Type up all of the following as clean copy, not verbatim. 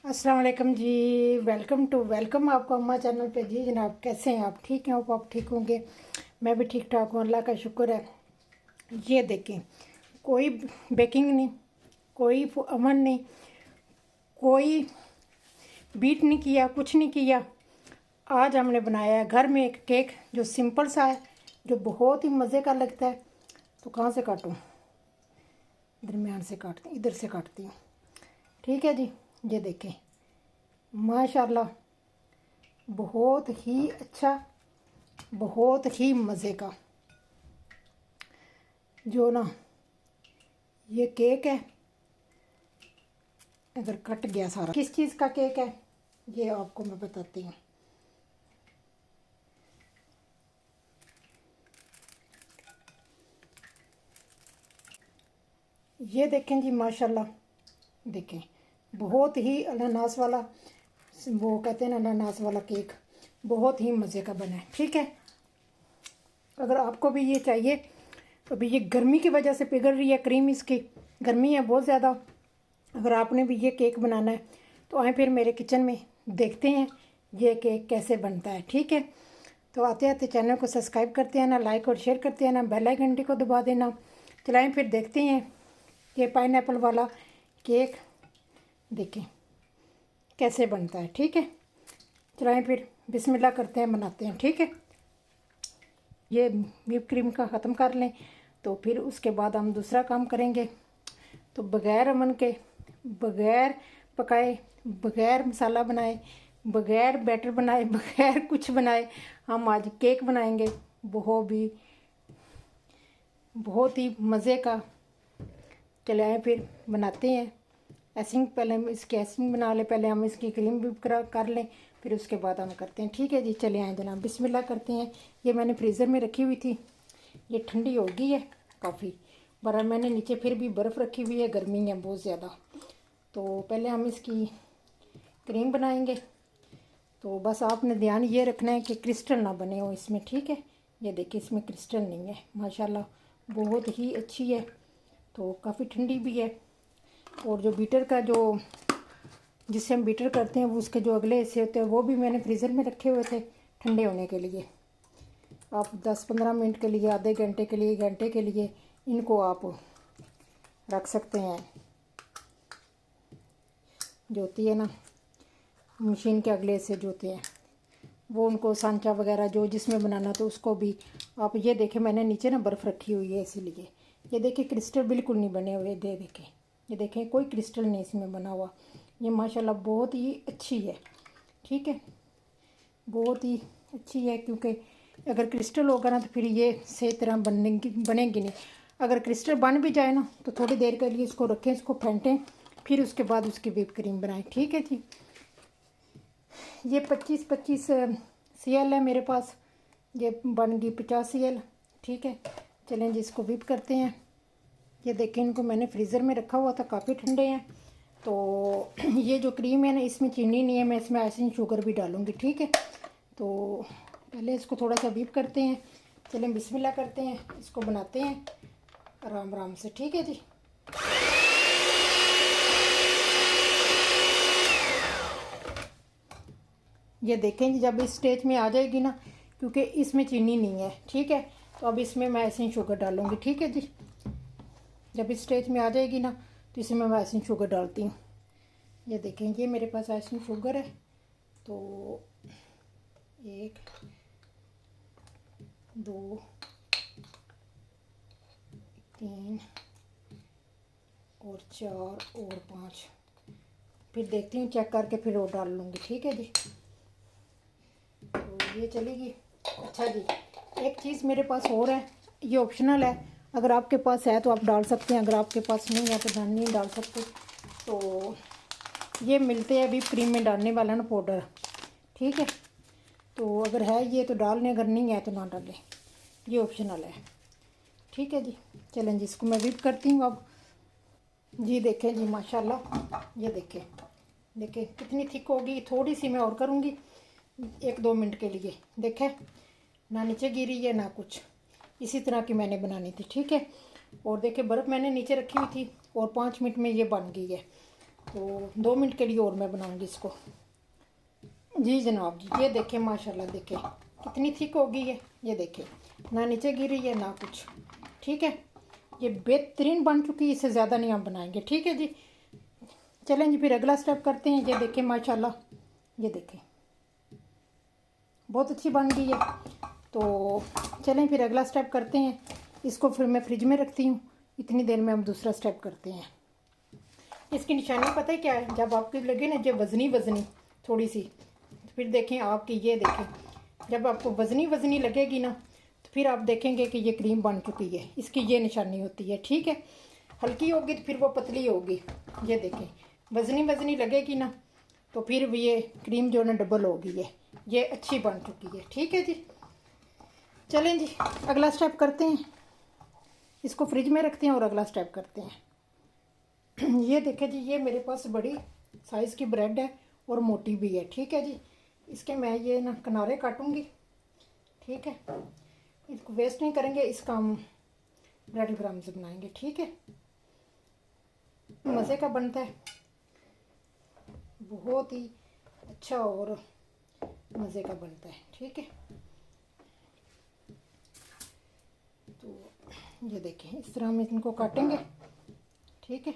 अस्सलाम वालेकुम जी। वेलकम आपको अम्मा चैनल पे। जी जनाब, कैसे हैं आप? ठीक हैं? आप ठीक होंगे। मैं भी ठीक ठाक हूँ, अल्लाह का शुक्र है। ये देखें, कोई बेकिंग नहीं, कोई अमन नहीं, कोई बीट नहीं किया, कुछ नहीं किया। आज हमने बनाया है घर में एक केक जो सिंपल सा है, जो बहुत ही मज़े का लगता है। तो कहाँ से काटूँ? दरमियान से काटती, इधर से काटती हूँ। ठीक है जी। ये देखें, माशाल्लाह, बहुत ही अच्छा, बहुत ही मज़े का जो ना ये केक है। अगर कट गया सारा, किस चीज़ का केक है ये आपको मैं बताती हूँ। ये देखें जी, माशाल्लाह, देखें, बहुत ही अनानास वाला, वो कहते हैं ना अनानास वाला केक, बहुत ही मज़े का बना है। ठीक है, अगर आपको भी ये चाहिए तो अभी ये गर्मी की वजह से पिघल रही है क्रीम, इसकी गर्मी है बहुत ज़्यादा। अगर आपने भी ये केक बनाना है तो आए फिर मेरे किचन में, देखते हैं ये केक कैसे बनता है। ठीक है, तो आते आते चैनल को सब्सक्राइब करते हैं ना, लाइक और शेयर करते हैं ना, बेल आइकन घंटी को दबा देना। चलाएं फिर देखते हैं ये पाइनएप्पल वाला केक, देखें कैसे बनता है। ठीक है, चलाएं फिर बिस्मिल्लाह करते हैं, बनाते हैं। ठीक है, ये व्हिप क्रीम का ख़त्म कर लें तो फिर उसके बाद हम दूसरा काम करेंगे। तो बग़ैर अमन के, बग़ैर पकाए, बग़ैर मसाला बनाए, बग़ैर बैटर बनाए, बग़ैर कुछ बनाए हम आज केक बनाएंगे। बहुत ही मज़े का। चले आए फिर बनाते हैं। ऐसिंग पहले हम इसकी ऐसिंग बना लें, पहले हम इसकी क्रीम भी कर लें, फिर उसके बाद हम करते हैं। ठीक है जी, चले आए जनाब, बिस्मिल्लाह करते हैं। ये मैंने फ्रीज़र में रखी हुई थी, ये ठंडी हो गई है काफ़ी, पर मैंने नीचे फिर भी बर्फ़ रखी हुई है, गर्मी है बहुत ज़्यादा। तो पहले हम इसकी क्रीम बनाएंगे। तो बस आपने ध्यान ये रखना है कि क्रिस्टल ना बने हो इसमें। ठीक है, ये देखिए इसमें क्रिस्टल नहीं है, माशाल्लाह बहुत ही अच्छी है। तो काफ़ी ठंडी भी है। और जो बीटर का, जो जिससे हम बीटर करते हैं, वो उसके जो अगले हिस्से होते हैं वो भी मैंने फ्रीज़र में रखे हुए थे ठंडे होने के लिए। आप 10-15 मिनट के लिए, आधे घंटे के लिए, घंटे के लिए इनको आप रख सकते हैं। जो होती है ना मशीन के अगले हिस्से जो होते हैं, वो उनको सांचा वगैरह जो जिसमें बनाना, तो उसको भी आप, ये देखें मैंने नीचे ना बर्फ़ रखी हुई है इसीलिए। ये देखिए क्रिस्टल बिल्कुल नहीं बने हुए, देखें, ये देखें कोई क्रिस्टल नहीं इसमें बना हुआ। ये माशाल्लाह बहुत ही अच्छी है। ठीक है, बहुत ही अच्छी है, क्योंकि अगर क्रिस्टल होगा ना तो फिर ये सही तरह बनेगी नहीं। अगर क्रिस्टल बन भी जाए ना तो थोड़ी देर के लिए इसको रखें, इसको फेंटें, फिर उसके बाद उसकी व्हिप क्रीम बनाएं। ठीक है जी। ये 25-25 CL है मेरे पास, ये बन गई 50 CL। ठीक है, चलें जी इसको व्हिप करते हैं। ये देखें, इनको मैंने फ्रीज़र में रखा हुआ था, काफ़ी ठंडे हैं। तो ये जो क्रीम है ना, इसमें चीनी नहीं है, मैं इसमें आइसिंग शुगर भी डालूँगी। ठीक है, तो पहले इसको थोड़ा सा व्हिप करते हैं। चलें बिस्मिल्लाह करते हैं, इसको बनाते हैं आराम आराम से। ठीक है जी। ये देखें जी, जब इस स्टेज में आ जाएगी ना, क्योंकि इसमें चीनी नहीं है। ठीक है, तो अब इसमें मैं आइसिंग शुगर डालूँगी। ठीक है जी, जब इस स्टेज में आ जाएगी ना तो इसमें मैं आइसिंग शुगर डालती हूँ। ये देखें, ये मेरे पास आइसिंग शुगर है। तो 1 2 3 और 4 और 5, फिर देखती हूँ चेक करके, फिर और डाल लूँगी। ठीक है जी, तो ये चलेगी। अच्छा जी, एक चीज़ मेरे पास और है, ये ऑप्शनल है, अगर आपके पास है तो आप डाल सकते हैं, अगर आपके पास नहीं है तो नहीं डाल सकते। तो ये मिलते हैं अभी क्रीम में डालने वाला ना पाउडर। ठीक है, तो अगर है ये तो डाल लें, अगर नहीं है तो ना डालें, ये ऑप्शनल है। ठीक है जी, चलें जी इसको मैं व्हिप करती हूँ अब। जी देखें जी, माशाल्लाह, ये देखें, देखें कितनी थिक होगी। थोड़ी सी मैं और करूँगी 1-2 मिनट के लिए। देखें, ना नीचे गिरी है ना कुछ, इसी तरह की मैंने बनानी थी। ठीक है, और देखें बर्फ़ मैंने नीचे रखी हुई थी और 5 मिनट में ये बन गई है। तो 2 मिनट के लिए और मैं बनाऊंगी इसको। जी जनाब जी, ये देखें माशाल्लाह, देखें कितनी थिक होगी ये देखें, ना नीचे गिर रही है ना कुछ। ठीक है, ये बेहतरीन बन चुकी है, इससे ज़्यादा नहीं आप बनाएंगे। ठीक है जी, चलें जी फिर अगला स्टेप करते हैं। ये देखें माशाल्लाह, ये देखें बहुत अच्छी बन गई है। तो चलें फिर अगला स्टेप करते हैं। इसको फिर मैं फ्रिज में रखती हूँ, इतनी देर में हम दूसरा स्टेप करते हैं। इसकी निशानी पता है क्या है, जब आपको लगे ना जो वज़नी वज़नी थोड़ी सी, तो फिर देखें आपकी, ये देखें जब आपको वज़नी वज़नी लगेगी ना, तो फिर आप देखेंगे कि ये क्रीम बन चुकी है। इसकी ये निशानी होती है। ठीक है, हल्की होगी तो फिर वो पतली होगी। ये देखें वज़नी वज़नी लगेगी ना, तो फिर ये क्रीम जो है ना डबल होगी, ये अच्छी बन चुकी है। ठीक है जी, चलें जी अगला स्टेप करते हैं। इसको फ्रिज में रखते हैं और अगला स्टेप करते हैं। ये देखें जी, ये मेरे पास बड़ी साइज़ की ब्रेड है और मोटी भी है। ठीक है जी, इसके मैं ये ना किनारे काटूंगी। ठीक है, इसको वेस्ट नहीं करेंगे, इसका हम ब्रेड क्रम्स बनाएंगे। ठीक है, मज़े का बनता है, बहुत ही अच्छा और मज़े का बनता है। ठीक है, तो ये देखें इस तरह हम इनको काटेंगे। ठीक है,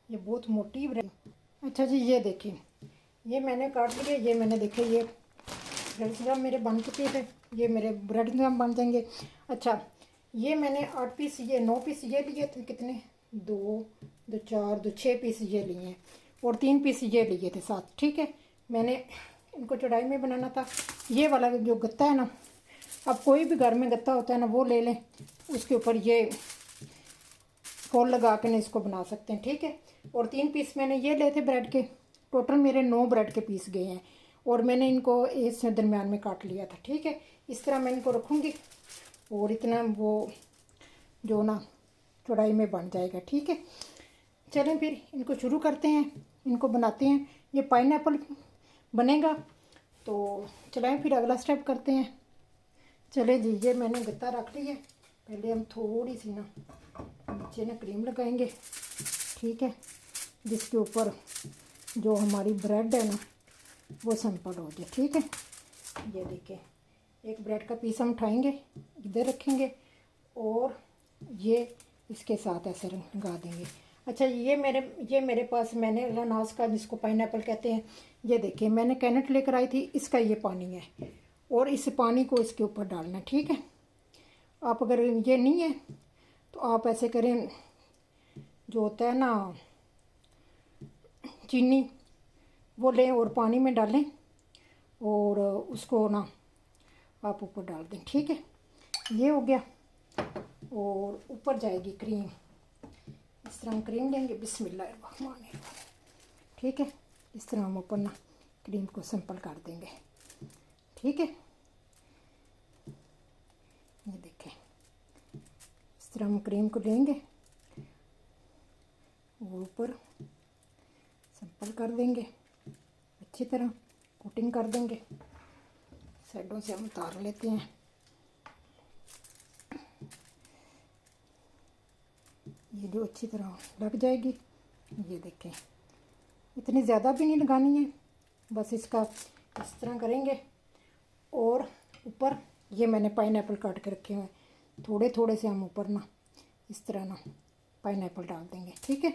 ये बहुत मोटी ब्रेड। अच्छा जी, ये देखें ये मैंने काट लिए, ये मैंने देखे ये ब्रेड क्रम्ब मेरे बन चुके थे, ये मेरे ब्रेड क्रम्ब बन जाएंगे। अच्छा, ये मैंने 8 पीस, ये 9 पीस ये लिए थे, कितने 2 2 4 2 6 पीस ये लिए हैं और 3 पीस ये लिए थे 7। ठीक है, मैंने इनको चौड़ाई में बनाना था। ये वाला जो गत्ता है ना, अब कोई भी घर में गत्ता होता है ना, वो ले लें, उसके ऊपर ये होल लगा के ना इसको बना सकते हैं। ठीक है, और 3 पीस मैंने ये लिए थे ब्रेड के, टोटल मेरे 9 ब्रेड के पीस गए हैं और मैंने इनको इस दरमियान में काट लिया था। ठीक है, इस तरह मैं इनको रखूँगी और इतना वो जो ना चौड़ाई में बन जाएगा। ठीक है, चलें फिर इनको शुरू करते हैं, इनको बनाते हैं। ये पाइनएप्पल बनेगा, तो चलें फिर अगला स्टेप करते हैं। चले जी, ये मैंने गत्ता रख ली है। पहले हम थोड़ी सी ना नीचे ना क्रीम लगाएंगे। ठीक है, जिसके ऊपर जो हमारी ब्रेड है ना वो सिंपल हो जाए। ठीक है, ये देखिए एक ब्रेड का पीस हम उठाएंगे, इधर रखेंगे और ये इसके साथ ऐसे लगा देंगे। अच्छा, ये मेरे पास मैंने अनानास का, जिसको पाइनएप्पल कहते हैं, ये देखिए मैंने कैनेट लेकर आई थी, इसका ये पानी है और इस पानी को इसके ऊपर डालना है। ठीक है, आप अगर ये नहीं है तो आप ऐसे करें, जो होता है ना चीनी, वो लें और पानी में डालें और उसको ना आप ऊपर डाल दें। ठीक है, ये हो गया और ऊपर जाएगी क्रीम। इस तरह हम क्रीम लेंगे, बिस्मिल्लाहिर्रहमानिर्रहीम। ठीक है, इस तरह हम ऊपर ना क्रीम को सिंपल कर देंगे। ठीक है, ये देखें इस तरह हम क्रीम को लेंगे और ऊपर सिंपल कर देंगे, अच्छी तरह कोटिंग कर देंगे। साइडों से हम उतार लेते हैं। ये जो अच्छी तरह लग जाएगी। ये देखें इतनी ज़्यादा भी नहीं लगानी है, बस इसका इस तरह करेंगे और ऊपर ये मैंने पाइनएप्पल काट के रखे हुए हैं, थोड़े थोड़े से हम ऊपर ना इस तरह ना पाइनएप्पल डाल देंगे। ठीक है,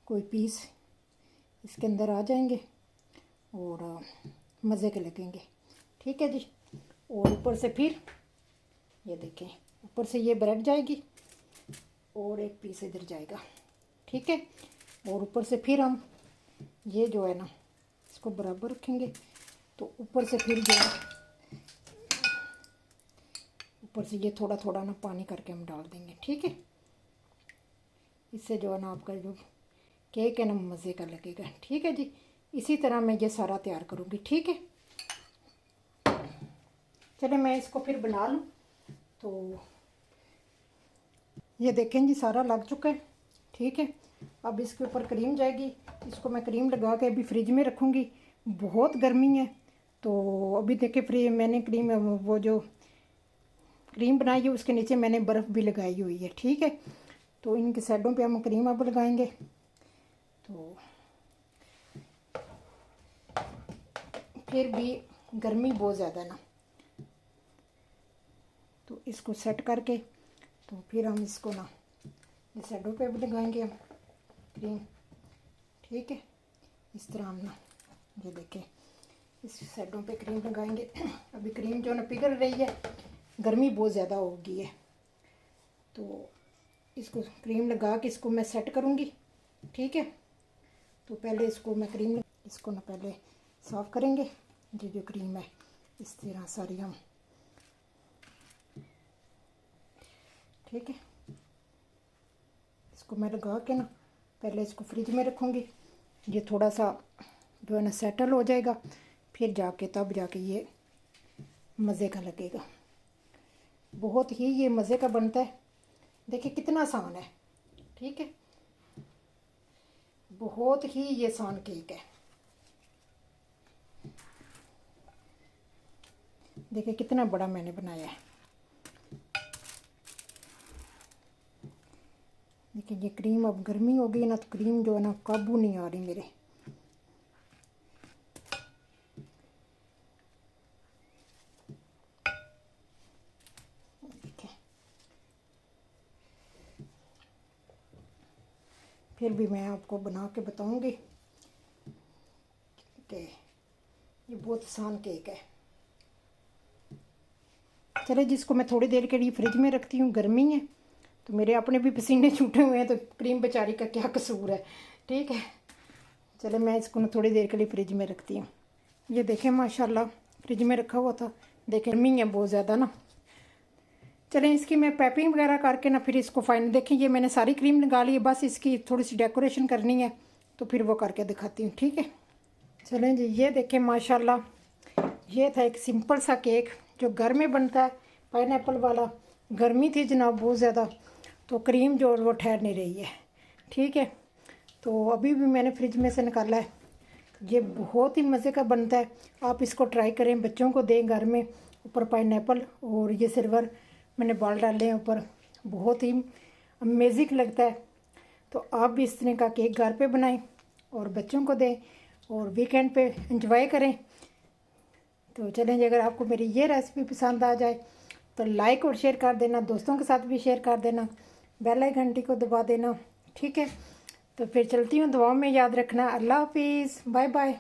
कोई पीस इसके अंदर आ जाएंगे और मज़े के लगेंगे। ठीक है जी, और ऊपर से फिर ये देखें ऊपर से ये ब्रेड जाएगी और एक पीस इधर जाएगा। ठीक है, और ऊपर से फिर हम ये जो है ना इसको बराबर रखेंगे, तो ऊपर से फिर जो है ऊपर से ये थोड़ा थोड़ा ना पानी करके हम डाल देंगे। ठीक है, इससे जो है ना आपका जो केक है ना मज़े का लगेगा। ठीक है जी, इसी तरह मैं ये सारा तैयार करूँगी। ठीक है, चलिए मैं इसको फिर बना लूँ। तो ये देखें जी सारा लग चुका है। ठीक है, अब इसके ऊपर क्रीम जाएगी, इसको मैं क्रीम लगा के अभी फ्रिज में रखूँगी। बहुत गर्मी है, तो अभी देखे फ्रिज मैंने क्रीम वो जो क्रीम बनाई है उसके नीचे मैंने बर्फ़ भी लगाई हुई है, ठीक है। तो इनके साइडों पे हम क्रीम अब लगाएंगे। तो फिर भी गर्मी बहुत ज़्यादा है ना, तो इसको सेट करके तो फिर हम इसको ना ये साइडों पे भी लगाएंगे हम क्रीम, ठीक है। इस तरह हम ना ये देखें इस साइडों पे क्रीम लगाएंगे। अभी क्रीम जो ना पिघल रही है, गर्मी बहुत ज़्यादा हो गई है, तो इसको क्रीम लगा के इसको मैं सेट करूँगी, ठीक है। तो पहले इसको मैं क्रीम इसको ना पहले साफ़ करेंगे। ये जो क्रीम है इस तरह सारी हम, ठीक है। इसको मैं लगा के ना पहले इसको फ्रिज में रखूँगी। ये थोड़ा सा जो है ना सेटल हो जाएगा, फिर जाके तब जाके ये मज़े का लगेगा। बहुत ही ये मज़े का बनता है। देखिए कितना आसान है, ठीक है। बहुत ही ये आसान केक है। देखिए कितना बड़ा मैंने बनाया है। देखिए ये क्रीम अब गर्मी हो गई ना, तो क्रीम जो है ना काबू नहीं आ रही मेरे। देखिए फिर भी मैं आपको बना के बताऊंगी कि ये बहुत आसान केक है। चले जिसको मैं थोड़ी देर के लिए फ्रिज में रखती हूँ, गर्मी है तो मेरे अपने भी पसीने छूटे हुए हैं, तो क्रीम बेचारी का क्या कसूर है, ठीक है। चले मैं इसको ना थोड़ी देर के लिए फ्रिज में रखती हूँ। ये देखें माशाल्लाह फ्रिज में रखा हुआ था। देखें गर्मी है बहुत ज़्यादा ना। चलें इसकी मैं पैपिंग वगैरह करके ना फिर इसको फाइनल देखें। ये मैंने सारी क्रीम लगा ली है, बस इसकी थोड़ी सी डेकोरेशन करनी है, तो फिर वो करके दिखाती हूँ, ठीक है। चलें जी ये देखें माशाल्लाह ये था एक सिंपल सा केक जो घर में बनता है, पाइनएप्पल वाला। गर्मी थी जनाब बहुत ज़्यादा, तो क्रीम जो वो ठहर नहीं रही है, ठीक है। तो अभी भी मैंने फ्रिज में से निकाला है। ये बहुत ही मज़े का बनता है, आप इसको ट्राई करें, बच्चों को दें घर में। ऊपर पाइनएप्पल और ये सिल्वर मैंने बाल डाले हैं ऊपर, बहुत ही अमेजिंग लगता है। तो आप भी इस तरह का केक घर पे बनाएं और बच्चों को दें और वीकेंड पे एंजॉय करें। तो चलें जी, अगर आपको मेरी ये रेसिपी पसंद आ जाए तो लाइक और शेयर कर देना, दोस्तों के साथ भी शेयर कर देना, बेल आइकन घंटी को दबा देना, ठीक है। तो फिर चलती हूँ, दुआओं में याद रखना। अल्लाह हाफिज़, बाय बाय।